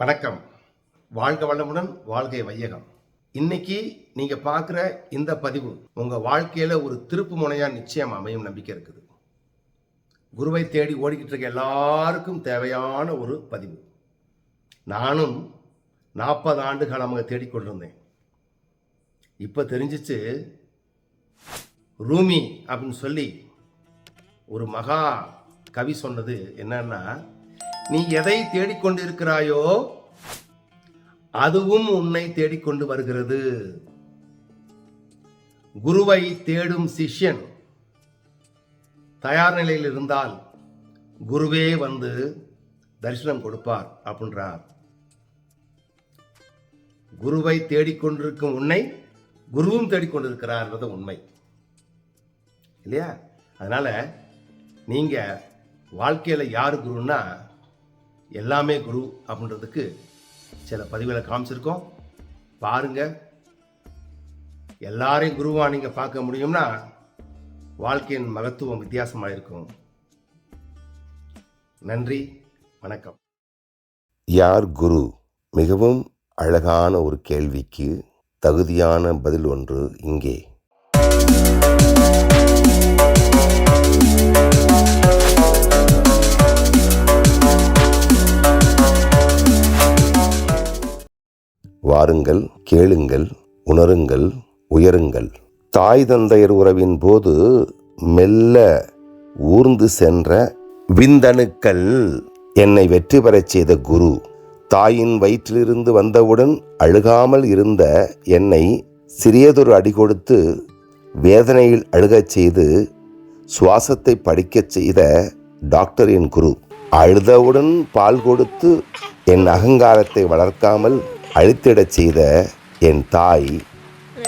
வணக்கம். வாழ்க வளமுடன், வாழ்கை வையகம். இன்னைக்கு நீங்க பார்க்குற இந்த பதிவு உங்க வாழ்க்கையில ஒரு திருப்பு முனையா நிச்சயம் அமையும் நம்பிக்கை இருக்குது. குருவை தேடி ஓடிக்கிட்டு இருக்க எல்லாருக்கும் தேவையான ஒரு பதிவு. நானும் 40 ஆண்டு காலமாக தேடிக்கொண்டிருந்தேன். இப்போ தெரிஞ்சிச்சு, ரூமி அப்படின்னு சொல்லி ஒரு மகா கவி சொன்னது என்னன்னா, நீ எதை தேடிக்கொண்டு இருக்கிறாயோ அதுவும் உன்னை தேடிக்கொண்டு வருகிறது. குருவை தேடும் சிஷ்யன் தயார் நிலையில் இருந்தால் குருவே வந்து தரிசனம் கொடுப்பார் அப்படின்றார். குருவை தேடிக்கொண்டிருக்கும் உன்னை குருவும் தேடிக்கொண்டிருக்கிறார்ன்றது உண்மை இல்லையா? அதனால நீங்க வாழ்க்கையில யாரு குருன்னா எல்லாமே குரு அப்படின்றதுக்கு சில பதிவுகளை காமிச்சிருக்கோம். பாருங்க. எல்லாரையும் குருவா நீங்க பார்க்க முடியும்னா வாழ்க்கையின் மகத்துவம் வித்தியாசமாக இருக்கும். நன்றி, வணக்கம். யார் குரு? மிகவும் அழகான ஒரு கேள்விக்கு தகுதியான பதில் ஒன்று இங்கே. வாருங்கள், கேளுங்கள், உணருங்கள், உயருங்கள். தாய் தந்தையர் உறவின் போது மெல்ல ஊர்ந்து சென்ற விந்தணுக்கள் என்னை வெற்றி பெறச் செய்த குரு. தாயின் வயிற்றிலிருந்து வந்தவுடன் அழுகாமல் இருந்த என்னை சிறியதொரு அடி கொடுத்து வேதனையில் அழுகச் செய்து சுவாசத்தை படிக்கச் செய்த டாக்டர் என் குரு. அழுதவுடன் பால் கொடுத்து என் அகங்காரத்தை வளர்க்காமல் அழித்திடச் செய்த என் தாய்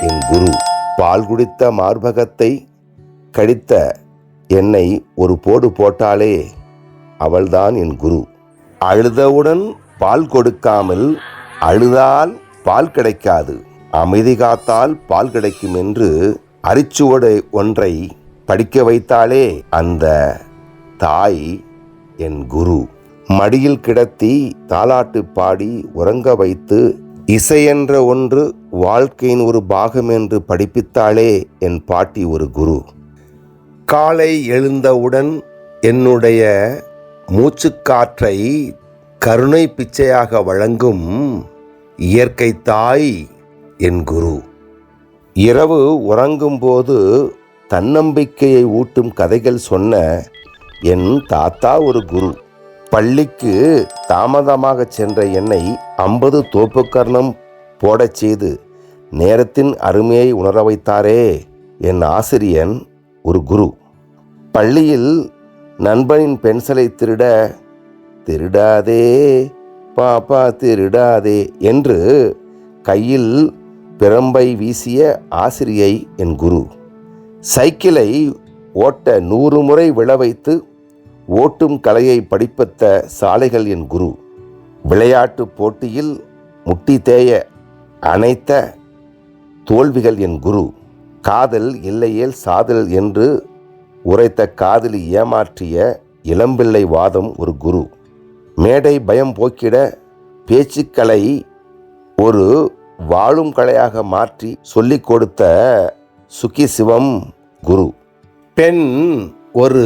என் குரு. பால் குடித்த மார்பகத்தை கடித்த என்னை ஒரு போடு போட்டாலே அவள்தான் என் குரு. அழுதவுடன் பால் கொடுக்காமல் அழுதால் பால் கிடைக்காது, அமைதி காத்தால் பால் கிடைக்கும் என்று அரிச்சுவடை ஒன்றை படிக்க வைத்தாலே அந்த தாய் என் குரு. மடியில் கிடத்தி தாலாட்டு பாடி உறங்க வைத்து இசை என்ற ஒன்று வாழ்க்கையின் ஒரு பாகம் என்று படிப்பித்தாளே என் பாட்டி ஒரு குரு. காலை எழுந்தவுடன் என்னுடைய மூச்சுக்காற்றை கருணை பிச்சையாக வழங்கும் இயற்கை தாய் என் குரு. இரவு உறங்கும்போது தன்னம்பிக்கையை ஊட்டும் கதைகள் சொன்ன என் தாத்தா ஒரு குரு. பள்ளிக்கு தாமதமாக சென்ற என்னை 50 தோப்புக்கரணம் போடச் செய்து நேரத்தின் அருமையை உணர வைத்தாரே என் ஆசிரியன் ஒரு குரு. பள்ளியில் நண்பனின் பென்சிலை திருடாதே பாப்பா திருடாதே என்று கையில் பிரம்பை வீசிய ஆசிரியை என் குரு. சைக்கிளை ஓட்ட 100 முறை விழ வைத்து ஓட்டும் கலையை படிப்பித்த சாலைகள் என் குரு. விளையாட்டு போட்டியில் முட்டி தேய அனைத்த தோல்விகள் என் குரு. காதல் இல்லையேல் சாதல் என்று உரைத்த காதலி ஏமாற்றிய இளம்பிள்ளை வாதம் ஒரு குரு. மேடை பயம் போக்கிட பேச்சுக்களை ஒரு வாழும் கலையாக மாற்றி சொல்லிக் கொடுத்த சுகி சிவம் குரு. பெண் ஒரு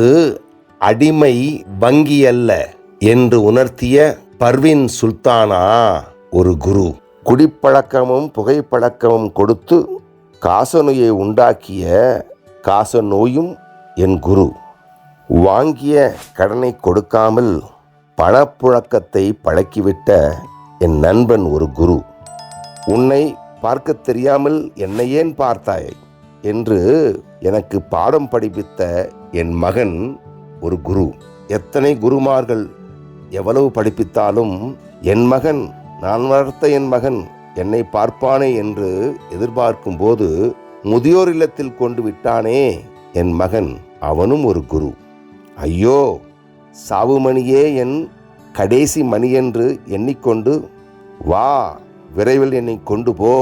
அடிமை வங்கி அல்ல என்று உணர்த்திய பர்வீன் சுல்தானா ஒரு குரு. குடிப்பழக்கமும் புகைப்பழக்கமும் கொடுத்து காசநோயை உண்டாக்கிய காசநோயும் என் குரு. வாங்கிய கடனை கொடுக்காமல் பணப்புழக்கத்தை பழக்கிவிட்ட என் நண்பன் ஒரு குரு. உன்னை பார்க்க தெரியாமல் என்னை ஏன் பார்த்தாய் என்று எனக்கு பாடம் படிப்பித்த என் மகன் ஒரு குரு. எத்தனை குருமார்கள் எவ்வளவு படிப்பித்தாலும் நான் வளர்த்த என் மகன் என்னை பார்ப்பானே என்று எதிர்பார்க்கும் போது முதியோர் இல்லத்தில் கொண்டு விட்டானே என் மகன், அவனும் ஒரு குரு. ஐயோ, சாவுமணியே என் கடைசி மணி என்று எண்ணிக்கொண்டு வா விரைவில் என்னை கொண்டு போ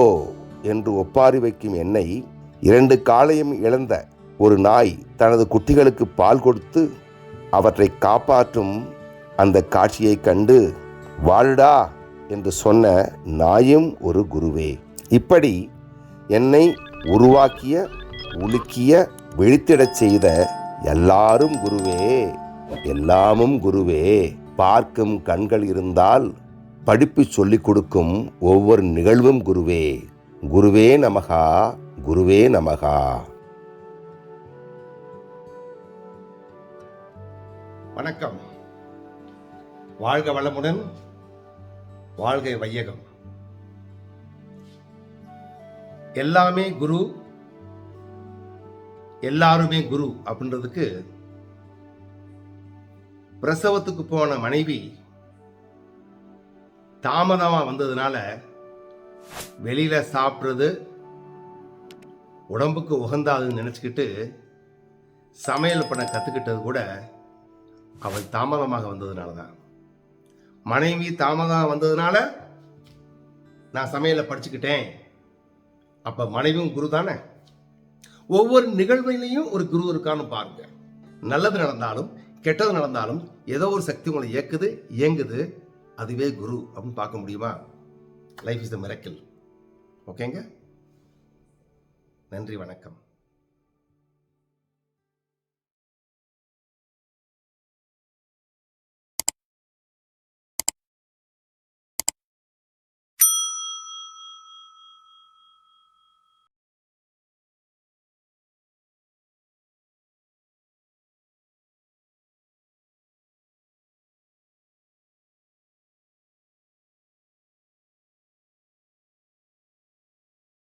என்று ஒப்பாரி வைக்கும் என்னை 2 காலையும் இழந்த ஒரு நாய் தனது குட்டிகளுக்கு பால் கொடுத்து அவற்றை காப்பாற்றும் அந்த காட்சியை கண்டு வாழுடா என்று சொன்ன நாயும் ஒரு குருவே. இப்படி என்னை உருவாக்கிய, உலுக்கிய, விழித்திடச் செய்த எல்லாரும் குருவே, எல்லாமும் குருவே. பார்க்கும் கண்கள் இருந்தால் படிப்பு சொல்லிக் கொடுக்கும் ஒவ்வொரு நிகழ்வும் குருவே. குருவே நமகா, குருவே நமகா. வணக்கம். வாழ்க வளமுடன், வாழ்க வையகம். எல்லாமே குரு, எல்லாருமே குரு அப்படின்றதுக்கு பிரசவத்துக்கு போன மனைவி தாமதமா வந்ததுனால வெளியில சாப்பிட்றது உடம்புக்கு உகந்தாதுன்னு நினைச்சுக்கிட்டு சமையல் பண்ண கத்துக்கிட்டது கூட அவள் தாமதமாக வந்ததுனால தான். மனைவி தாமதமாக வந்ததுனால நான் சமையலை படிச்சுக்கிட்டேன். அப்ப மனைவியும் குரு தானே. ஒவ்வொரு நிகழ்விலையும் ஒரு குரு இருக்கான்னு பாருங்க. நல்லது நடந்தாலும் கெட்டது நடந்தாலும் ஏதோ ஒரு சக்தி உங்களை இயங்குது, அதுவே குரு அப்படின்னு பார்க்க முடியுமா? Life is the miracle. ஓகேங்க. நன்றி, வணக்கம்.